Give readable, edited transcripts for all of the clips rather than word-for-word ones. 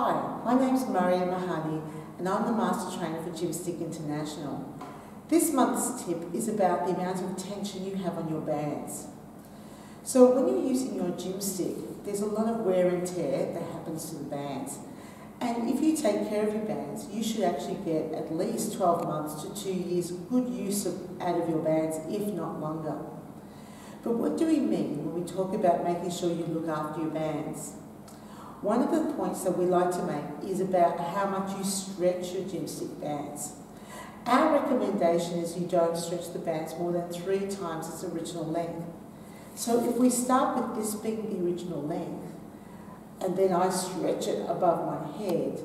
Hi, my name is Mariam Mahani and I'm the Master Trainer for Gymstick International. This month's tip is about the amount of tension you have on your bands. So when you're using your Gymstick, there's a lot of wear and tear that happens to the bands. And if you take care of your bands, you should actually get at least 12 months to 2 years good use out of your bands, if not longer. But what do we mean when we talk about making sure you look after your bands? One of the points that we like to make is about how much you stretch your Gymstick bands. Our recommendation is you don't stretch the bands more than 3 times its original length. So if we start with this being the original length, and then I stretch it above my head,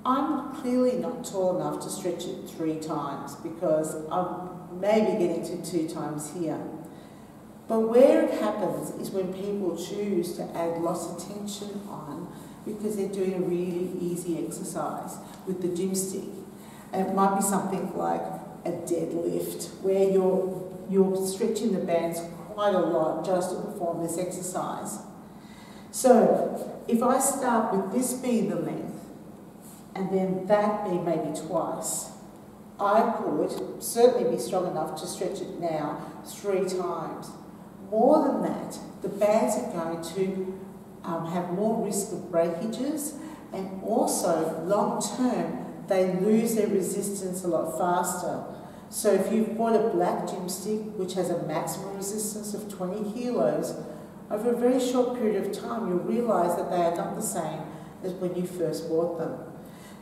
I'm clearly not tall enough to stretch it 3 times because I'm maybe getting to 2 times here. But where it happens is when people choose to add lots of tension on because they're doing a really easy exercise with the Gymstick. And it might be something like a deadlift where you're stretching the bands quite a lot just to perform this exercise. So if I start with this being the length and then that being maybe twice, I could certainly be strong enough to stretch it now 3 times. More than that, the bands are going to have more risk of breakages, and also long term they lose their resistance a lot faster. So if you've bought a black Gymstick which has a maximum resistance of 20 kilos, over a very short period of time you'll realise that they are not the same as when you first bought them.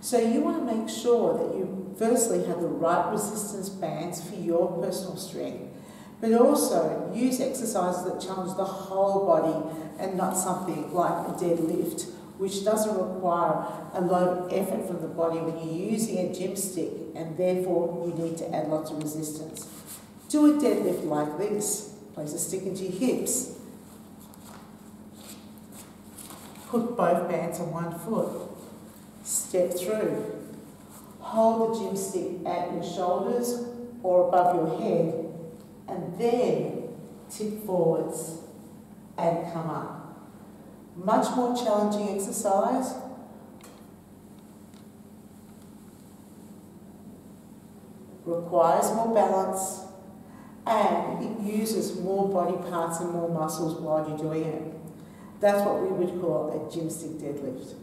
So you want to make sure that you firstly have the right resistance bands for your personal strength, but also use exercises that challenge the whole body and not something like a deadlift, which doesn't require a lot of effort from the body when you're using a Gymstick, and therefore you need to add lots of resistance. Do a deadlift like this. Place a stick into your hips. Put both bands on one foot. Step through. Hold the Gymstick at your shoulders or above your head, and then tip forwards and come up. Much more challenging exercise. Requires more balance, and it uses more body parts and more muscles while you're doing it. That's what we would call a Gymstick deadlift.